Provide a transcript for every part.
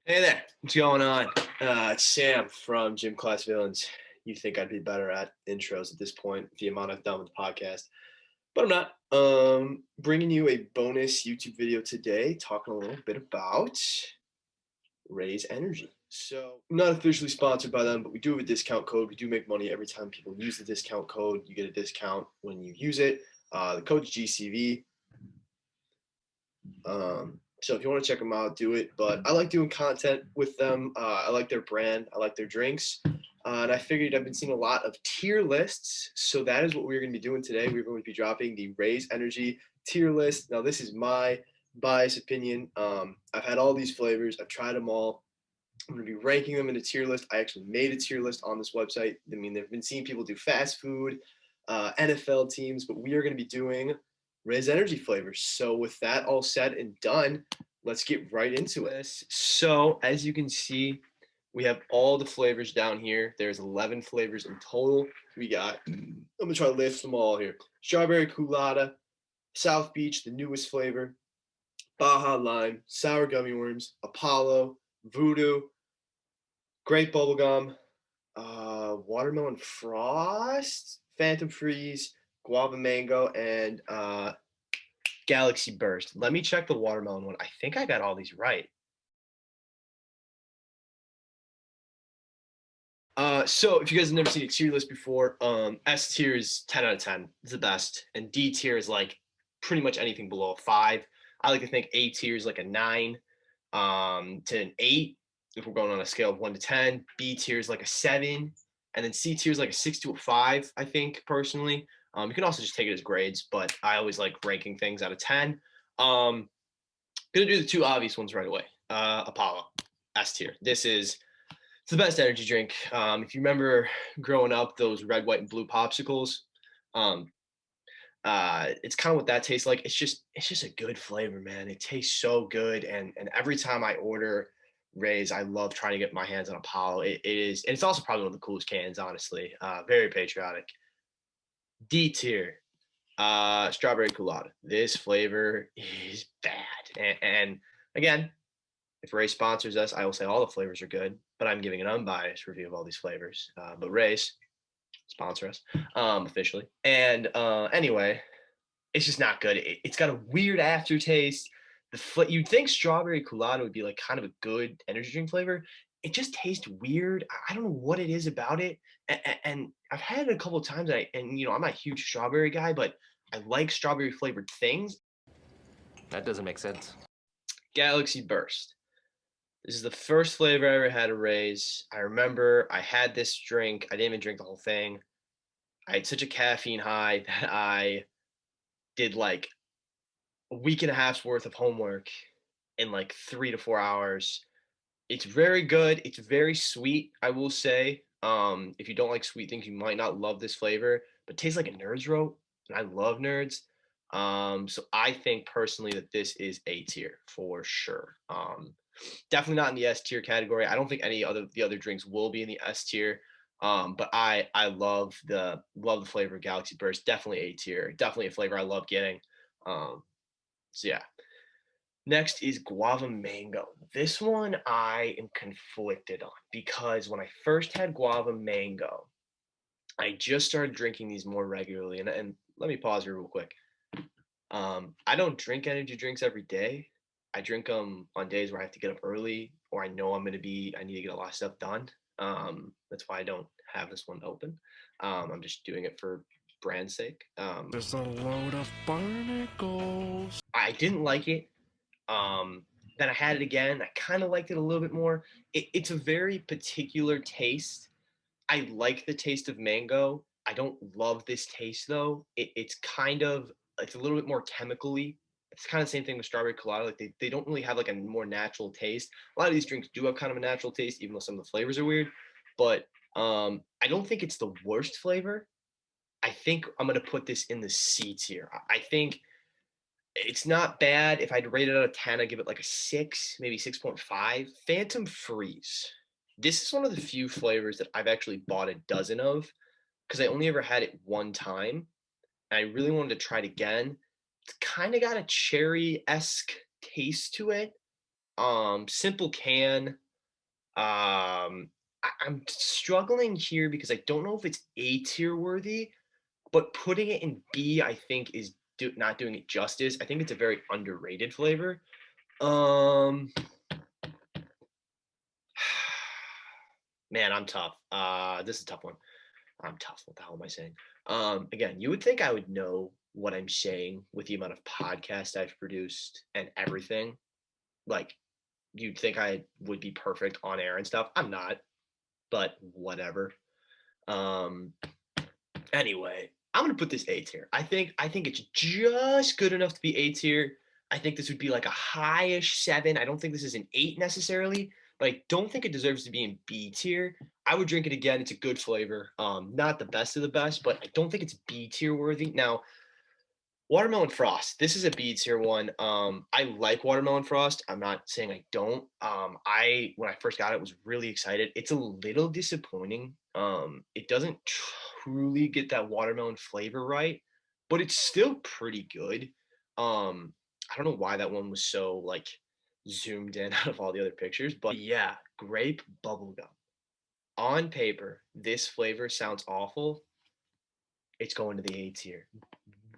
Hey there, what's going on? It's Sam from Gym Class Villains. You think I'd be better at intros at this point, the amount I've done with the podcast, but I'm not. Bringing you a bonus YouTube video today, talking a little bit about Raze Energy. So, I'm not officially sponsored by them, but we do have a discount code. We do make money every time people use the discount code. You get a discount when you use it. The code's GCV. So if you want to check them out, do it. But I like doing content with them. I like their brand. I like their drinks. And I figured I've been seeing a lot of tier lists. So that is what we're going to be doing today. We're going to be dropping the Raze Energy tier list. Now, this is my biased opinion. I've had all these flavors. I've tried them all. I'm going to be ranking them in a tier list. I actually made a tier list on this website. I mean, they've been seeing people do fast food, NFL teams, but we are going to be doing Raze Energy flavors. So with that all said and done, let's get right into it. So as you can see, we have all the flavors down here. There's 11 flavors in total. We got, I'm going to try to list them all here. Strawberry Culotta, South Beach, the newest flavor, Baja Lime, Sour Gummy Worms, Apollo, Voodoo, Grape Bubblegum, Watermelon Frost, Phantom Freeze, Guava Mango, and Galaxy Burst. Let me check the watermelon one. I think I got all these right. So if you guys have never seen a tier list before, S tier is 10 out of 10. It's the best. And D tier is like pretty much anything below a 5. I like to think A tier is like a 9 to an 8 if we're going on a scale of 1 to 10. B tier is like a 7. And then C tier is like a 6 to a 5, I think, personally. You can also just take it as grades, but I always like ranking things out of 10. Gonna do the two obvious ones right away. Apollo, S tier. It's the best energy drink. If you remember growing up, those red, white, and blue popsicles, um, it's kind of what that tastes like. It's just a good flavor, man. It tastes so good, and every time I order Raze, I love trying to get my hands on Apollo. It is, and it's also probably one of the coolest cans, honestly. Very patriotic. D tier, strawberry culotta. This flavor is bad, and again, if Raze sponsors us, I will say all the flavors are good, but I'm giving an unbiased review of all these flavors. But Raze sponsor us officially. And anyway, it's just not good. It's got a weird aftertaste. You'd think strawberry colada would be like kind of a good energy drink flavor. It just tastes weird. I don't know what it is about it. And I've had it a couple of times. And I'm not a huge strawberry guy, but I like strawberry flavored things. That doesn't make sense. Galaxy Burst. This is the first flavor I ever had of Raze. I remember I had this drink. I didn't even drink the whole thing. I had such a caffeine high that I did like a week and a half's worth of homework in like 3 to 4 hours. It's very good. It's very sweet, I will say. If you don't like sweet things, you might not love this flavor, but it tastes like a Nerds rope, and I love Nerds. So I think personally that this is A tier for sure. Definitely not in the S tier category. I don't think the other drinks will be in the S tier. But I love the flavor of Galaxy Burst. Definitely A tier. Definitely a flavor I love getting. So yeah. Next is guava mango. This one I am conflicted on because when I first had guava mango, I just started drinking these more regularly. And let me pause here real quick. I don't drink energy drinks every day. I drink them on days where I have to get up early or I know I need to get a lot of stuff done. That's why I don't have this one open. I'm just doing it for brand's sake. There's a load of barnacles. I didn't like it. Then I had it again. I kind of liked it a little bit more. It's a very particular taste. I like the taste of mango. I don't love this taste though. It's a little bit more chemically. It's kind of the same thing with strawberry colada. Like they don't really have like a more natural taste. A lot of these drinks do have kind of a natural taste, even though some of the flavors are weird. But I don't think it's the worst flavor. I think I'm gonna put this in the C tier. I think it's not bad. If I'd rate it out of 10, I'd give it like a 6, maybe 6.5. Phantom Freeze. This is one of the few flavors that I've actually bought a dozen of because I only ever had it one time. And I really wanted to try it again. It's kind of got a cherry-esque taste to it. Simple can. I'm struggling here because I don't know if it's A tier worthy, but putting it in B, I think is not doing it justice. I think it's a very underrated flavor. Um, man, I'm tough. This is a tough one. I'm tough. What the hell am I saying? Again, you would think I would know what I'm saying with the amount of podcasts I've produced and everything. Like, you'd think I would be perfect on air and stuff. I'm not, but whatever. Um, Anyway, I'm gonna put this A tier. I think it's just good enough to be A tier. I think this would be like a highish 7. I don't think this is an 8 necessarily, but I don't think it deserves to be in B tier. I would drink it again. It's a good flavor. Not the best of the best, but I don't think it's B tier worthy. Now, watermelon frost. This is a B tier one. I like watermelon frost. I'm not saying I don't. I when I first got it was really excited. It's a little disappointing. It doesn't truly get that watermelon flavor right, but it's still pretty good. I don't know why that one was so like zoomed in out of all the other pictures, but yeah, grape bubblegum. On paper, this flavor sounds awful. It's going to the A tier.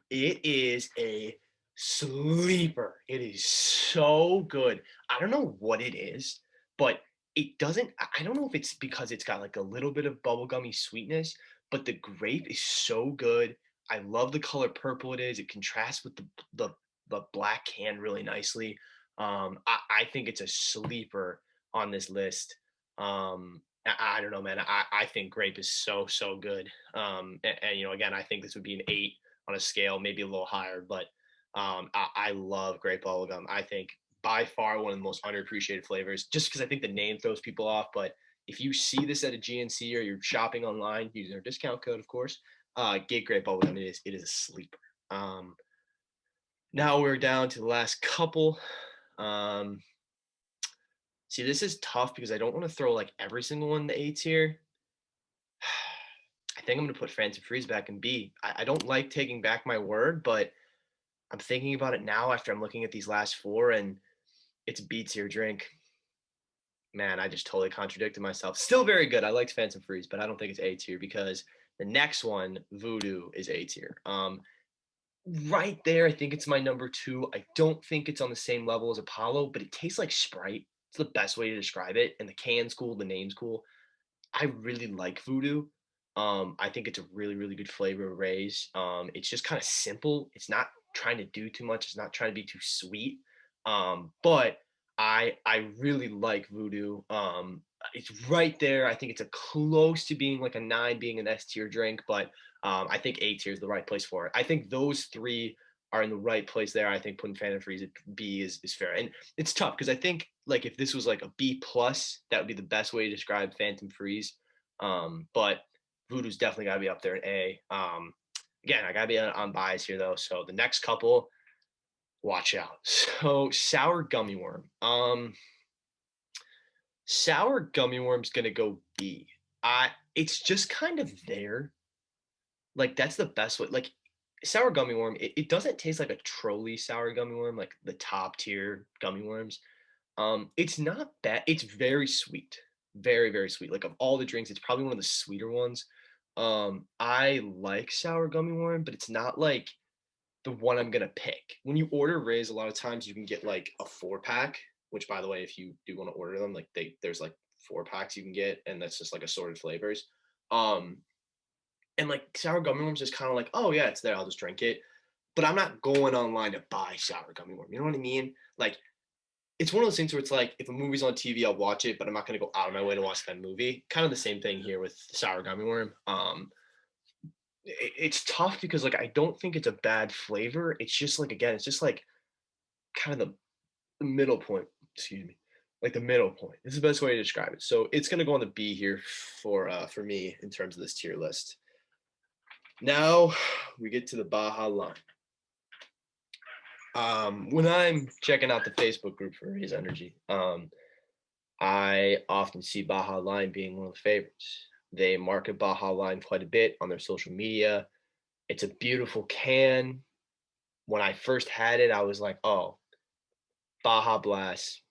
It is a sleeper. It is so good. I don't know what it is, but it doesn't I don't know if it's because it's got like a little bit of bubblegummy sweetness, but the grape is so good. I love the color purple it is. It contrasts with the black can really nicely. I think it's a sleeper on this list. I don't know, man. I think grape is so good. And again, I think this would be an 8 on a scale, maybe a little higher, but I love grape bubblegum. I think by far one of the most underappreciated flavors, just because I think the name throws people off. But if you see this at a GNC or you're shopping online using our discount code, of course, get grape bubblegum. It is a sleeper. Um, Now we're down to the last couple. Um, See, this is tough because I don't want to throw like every single one in the A tier. I think I'm going to put Phantom Freeze back in B. I don't like taking back my word, but I'm thinking about it now after I'm looking at these last four, and it's a B tier drink. Man, I just totally contradicted myself. Still very good. I liked Phantom Freeze, but I don't think it's A tier because the next one, Voodoo, is A tier. Right there, I think it's my number two. I don't think it's on the same level as Apollo, but it tastes like Sprite. It's the best way to describe it. And the can's cool, the name's cool. I really like Voodoo. I think it's a really good flavor of Raze. It's just kind of simple. It's not trying to do too much. It's not trying to be too sweet. But I really like Voodoo. It's right there. I think it's a close to being like a 9, being an S tier drink, but I think A tier is the right place for it. I think those three are in the right place there. I think putting Phantom Freeze at B is fair. And it's tough because I think like if this was like a B plus, that would be the best way to describe Phantom Freeze. But Voodoo's definitely got to be up there in A. Again, I got to be on bias here though. So the next couple, watch out. So sour gummy worm. Sour gummy worm's gonna go B. It's just kind of there. Like that's the best way. Like sour gummy worm, it doesn't taste like a trolley sour gummy worm, like the top tier gummy worms. It's not bad. It's very sweet. Very sweet. Like of all the drinks, it's probably one of the sweeter ones. I like sour gummy worm, but it's not like the one I'm gonna pick. When you order Rays, a lot of times you can get like a 4 pack, which by the way, if you do want to order them, like there's like 4 packs you can get, and that's just like assorted flavors. Um, and like sour gummy worms is kind of like, oh yeah, it's there, I'll just drink it. But I'm not going online to buy sour gummy worm. You know what I mean? Like it's one of those things where it's like if a movie's on TV, I'll watch it, but I'm not going to go out of my way to watch that movie. Kind of the same thing here with sour gummy worm. It's tough because like I don't think it's a bad flavor. It's just like again, it's just like kind of the middle point. Excuse me, like the middle point. This is the best way to describe it. So it's going to go on the B here for me in terms of this tier list. Now we get to the Baja line. When I'm checking out the Facebook group for Raze Energy, I often see Baja Line being one of the favorites. They market Baja Line quite a bit on their social media. It's a beautiful can. When I first had it, I was like, oh, Baja Blast.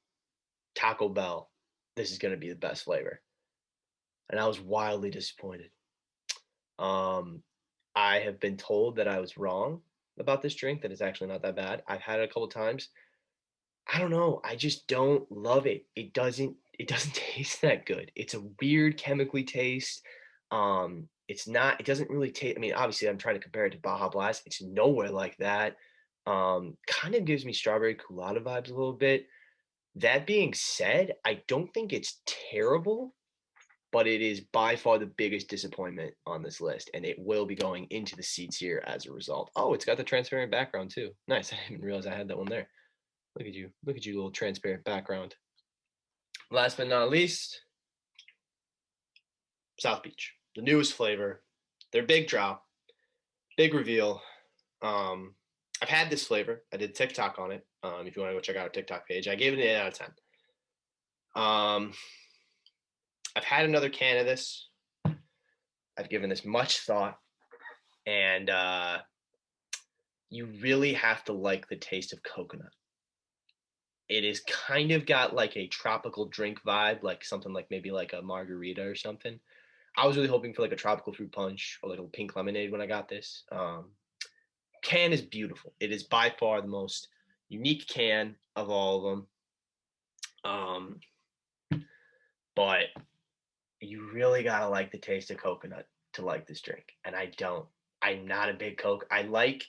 Taco Bell, this is going to be the best flavor. And I was wildly disappointed. Um, I have been told that I was wrong about this drink, that it's actually not that bad. I've had it a couple times. I don't know. I just don't love it. It doesn't taste that good. It's a weird chemically taste. It doesn't really taste. I mean, obviously I'm trying to compare it to Baja Blast. It's nowhere like that. Kind of gives me strawberry colada vibes a little bit. That being said, I don't think it's terrible, but it is by far the biggest disappointment on this list, and it will be going into the C tier as a result. Oh, it's got the transparent background too. Nice. I didn't even realize I had that one there. Look at you. Look at you, little transparent background. Last but not least, South Beach. The newest flavor. Their big drop. Big reveal. I've had this flavor. I did TikTok on it. If you want to go check out our TikTok page. I gave it an 8 out of 10. I've had another can of this. I've given this much thought. And you really have to like the taste of coconut. It is kind of got like a tropical drink vibe, like something like maybe like a margarita or something. I was really hoping for like a tropical fruit punch or like a pink lemonade when I got this. Can is beautiful. It is by far the most unique can of all of them. But you really gotta like the taste of coconut to like this drink, and I don't. I'm not a big Coke. I like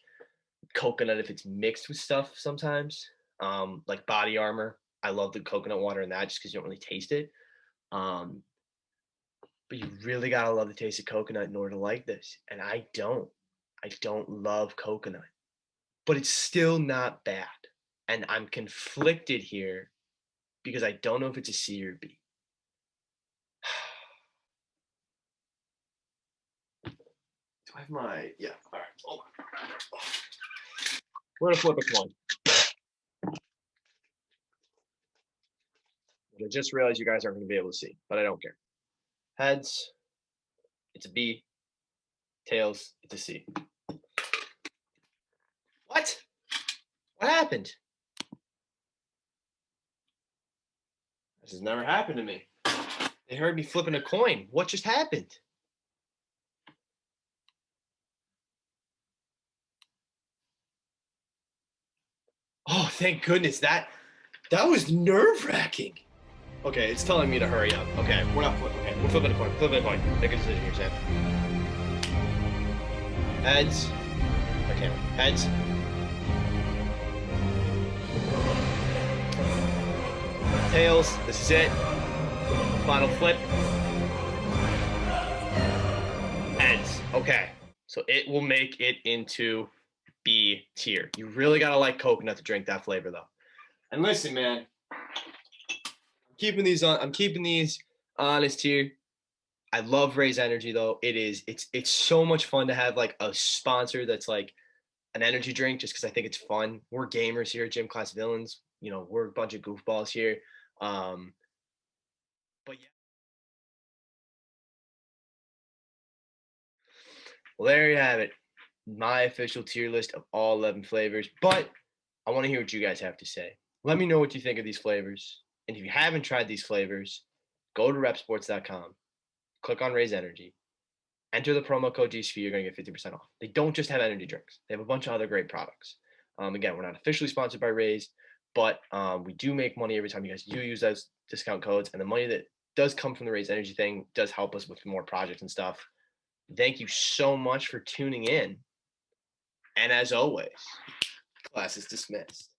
coconut if it's mixed with stuff sometimes, like Body Armor. I love the coconut water in that just because you don't really taste it. Um, but you really gotta love the taste of coconut in order to like this, and I don't. I don't love coconut, but it's still not bad, and I'm conflicted here because I don't know if it's a C or B. Do I have my yeah? All right, hold on. We're gonna flip a coin. I just realized you guys aren't going to be able to see, but I don't care. Heads, it's a B. Tails, it's a C. What? What happened? This has never happened to me. They heard me flipping a coin. What just happened? Oh, thank goodness. That was nerve-wracking. Okay, it's telling me to hurry up. Okay, we're not flipping. Okay, we're flipping a coin. Flipping a coin. Make a decision here, Sam. Heads. Okay, heads. Tails. This is it. Final flip. Heads. Okay, so it will make it into B tier. You really gotta like coconut to drink that flavor, though. And listen, man, I'm keeping these honest here. I love Raze Energy though. It's so much fun to have like a sponsor that's like an energy drink just because I think it's fun. We're gamers here at Gym Class Villains. You know, we're a bunch of goofballs here. But yeah. Well, there you have it. My official tier list of all 11 flavors. But I want to hear what you guys have to say. Let me know what you think of these flavors. And if you haven't tried these flavors, go to repsports.com, click on Raze Energy, enter the promo code GSP, you're going to get 50% off. They don't just have energy drinks, they have a bunch of other great products. Again, we're not officially sponsored by Raze, but we do make money every time you guys do use those discount codes. And the money that does come from the Raze Energy thing does help us with more projects and stuff. Thank you so much for tuning in. And as always, class is dismissed.